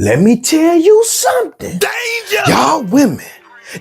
Let me tell you something. Danger! Y'all women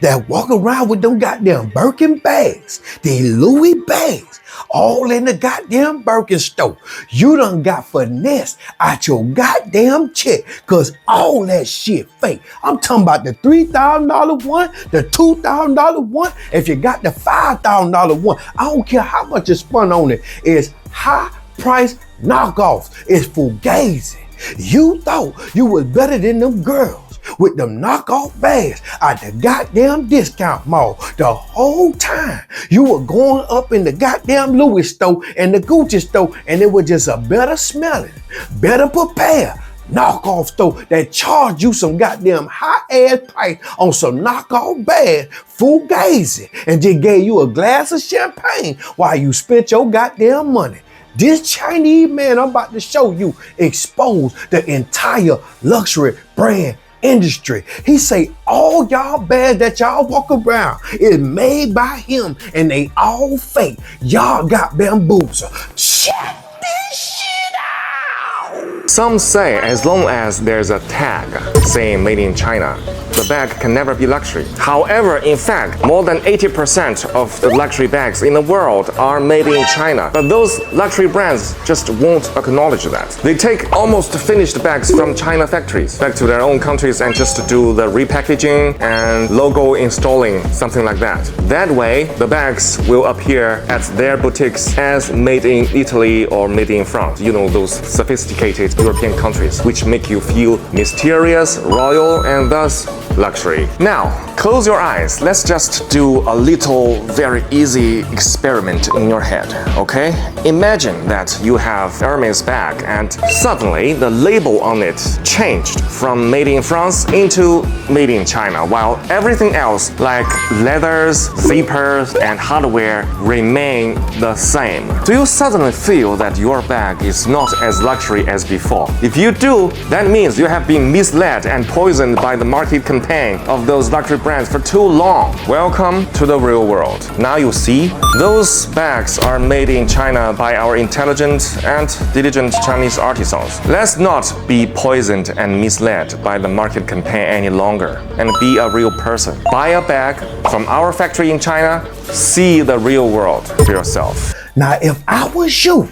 that walk around with them goddamn Birkin bags, these Louis bags, all in the goddamn Birkin store. You done got finessed out your goddamn check, cause all that shit fake. I'm talking about the $3,000 one, the $2,000 one. If you got the $5,000 one, I don't care how much is spun on it. It's high price knockoffs. It's fugazi. You thought you was better than them girls with them knockoff bags at the goddamn discount mall. The whole time you were going up in the goddamn Louis store and the Gucci store, and it was just a better smelling, better prepared knockoff store that charged you some goddamn high ass price on some knockoff bags, fugazi, and just gave you a glass of champagne while you spent your goddamn money. This Chinese man I'm about to show you exposed the entire luxury brand industry. He say all y'all bags that y'all walk around is made by him and they all fake. Y'all got bamboozled. Check this shit out. Some say as long as there's a tag saying made in China, the bag can never be luxury. However, in fact, more than 80% of the luxury bags in the world are made in China. But those luxury brands just won't acknowledge that. They take almost finished bags from China factories back to their own countries and just do the repackaging and logo installing, something like that. That way, the bags will appear at their boutiques as made in Italy or made in France. You know, those sophisticated European countries, which make you feel mysterious, royal, and thus luxury. Now, close your eyes. Let's just do a little very easy experiment in your head, okay? Imagine that you have Hermes bag and suddenly the label on it changed from made in France into made in China, while everything else like leathers, zippers, and hardware remain the same. Do you suddenly feel that your bag is not as luxury as before? If you do, that means you have been misled and poisoned by the market campaign of those luxury brands for too long. Welcome to the real world. Now you see, those bags are made in China by our intelligent and diligent Chinese artisans. Let's not be poisoned and misled by the market campaign any longer and be a real person. Buy a bag from our factory in China, see the real world for yourself. Now, if I was you,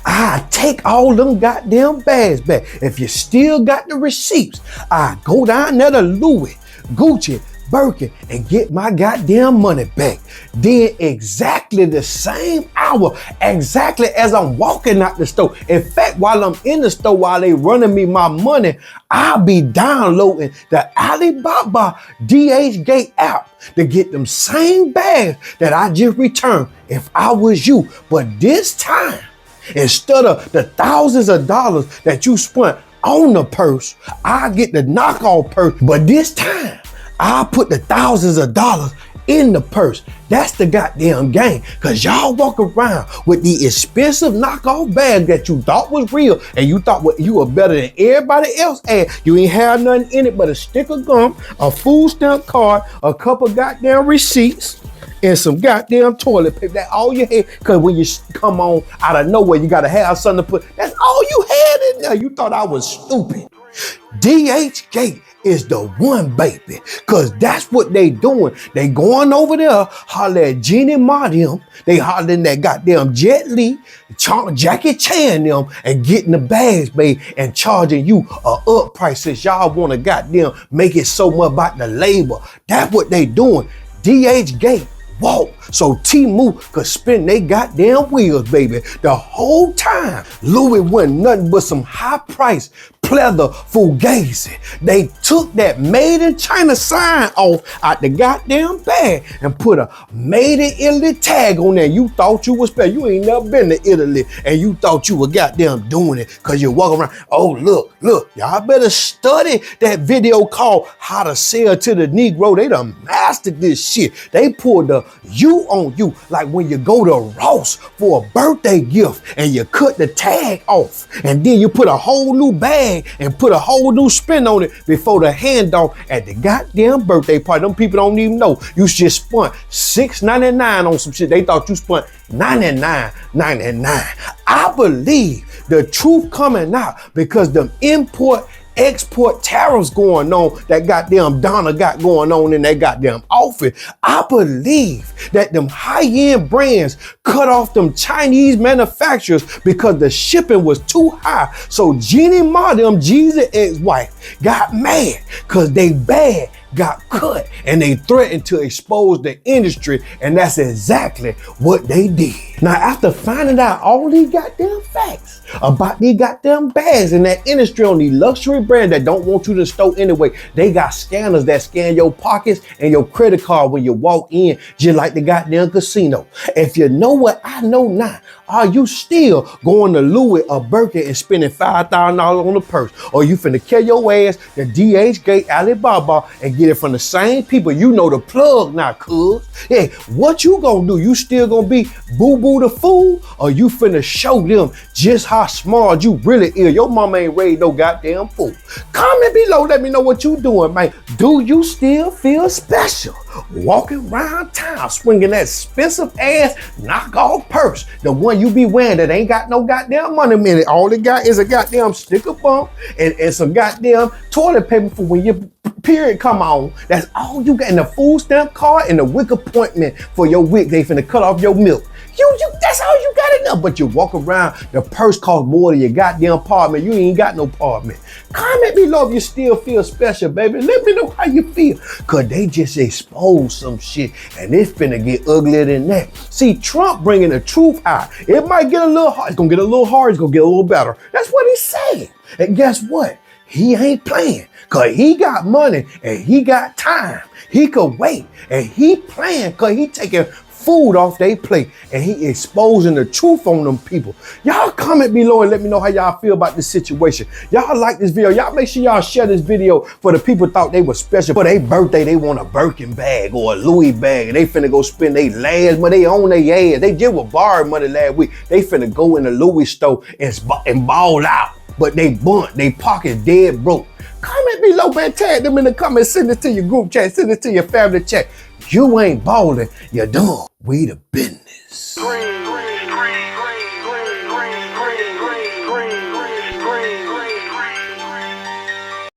I take all them goddamn bags back. If you still got the receipts, I go down there to Louis, Gucci, Birkin, and get my goddamn money back. Then exactly the same hour, exactly as I'm walking out the store. In fact, while I'm in the store, while they running me my money, I'll be downloading the Alibaba DHgate app to get them same bags that I just returned if I was you. But this time, instead of the thousands of dollars that you spent on the purse, I get the knockoff purse. But this time, I put the thousands of dollars in the purse. That's the goddamn game. Cause y'all walk around with the expensive knockoff bag that you thought was real and you thought you were better than everybody else, and you ain't have nothing in it but a stick of gum, a food stamp card, a couple goddamn receipts, and some goddamn toilet paper. That's all you had. Cause when you come on out of nowhere, you gotta have something to put. That's all you had in there. You thought I was stupid. DHgate is the one, baby. Cause that's what they doing. They going over there, holler at Jeannie Mardium. They hollering that goddamn Jet Li, Jackie Chan them, and getting the bags made and charging you a up price since y'all want to goddamn make it so much about the labor. That's what they doing. DHgate walk so Temu could spin they goddamn wheels, baby. The whole time, Louis wasn't nothing but some high price pleather fugazi. They took that made in China sign off out the goddamn bag and put a made in Italy tag on there. You thought you was special. You ain't never been to Italy and you thought you were goddamn doing it because you walk around. Oh, look, y'all better study that video called How to Sell to the Negro. They done mastered this shit. They pulled the you on you, like when you go to Ross for a birthday gift and you cut the tag off and then you put a whole new bag and put a whole new spin on it before the handoff at the goddamn birthday party. Them people don't even know you just spent $6.99 on some shit. They thought you spent $99.99. I believe the truth coming out because them import export tariffs going on that goddamn Donna got going on in that goddamn office. I believe that them high-end brands cut off them Chinese manufacturers because the shipping was too high. So Jeannie Ma, them Jeezy ex-wife, got mad because they bag got cut and they threatened to expose the industry, and that's exactly what they did. Now, after finding out all these goddamn facts about these goddamn bags in that industry on these luxury brands that don't want you to store anyway, they got scanners that scan your pockets and your credit card when you walk in, just like the goddamn casino. If you know what I know now, are you still going to Louis or Birkin and spending $5,000 on a purse? Or you finna kill your ass to DH Gate, Alibaba, and get it from the same people? You know the plug now, cuz. Yeah, what you gonna do? You still gonna be boo-boo the fool? Or you finna show them just how smart you really is? Your mama ain't raised no goddamn fool. Comment below, let me know what you doing, man. Do you still feel special walking around town swinging that expensive ass knockoff purse? The one you be wearing that ain't got no goddamn money in it. All it got is a goddamn sticker bump and some goddamn toilet paper for when your period come on. That's all you got. And the food stamp card and the wig appointment for your wig. They finna cut off your milk. That's all you got enough. But you walk around, the purse costs more than your goddamn apartment. You ain't got no apartment. Comment below if you still feel special, baby. Let me know how you feel. Cause they just exposed some shit and it's finna get uglier than that. See, Trump bringing the truth out. It might get a little hard. It's gonna get a little hard. It's gonna get a little better. That's what he's saying. And guess what? He ain't playing. Cause he got money and he got time. He could wait and he playing cause he taking food off their plate and he exposing the truth on them people. Y'all comment below and let me know how y'all feel about this situation. Y'all like this video. Y'all make sure y'all share this video for the people thought they were special. For their birthday, they want a Birkin bag or a Louis bag and they finna go spend their last money. They own their ass. They just were borrowed money last week. They finna go in the Louis store and ball out. But they bunt, they pocket dead broke. Comment below, man. Tag them in the comments. Send it to your group chat. Send it to your family chat. You ain't balling. You're done. We the business. Green.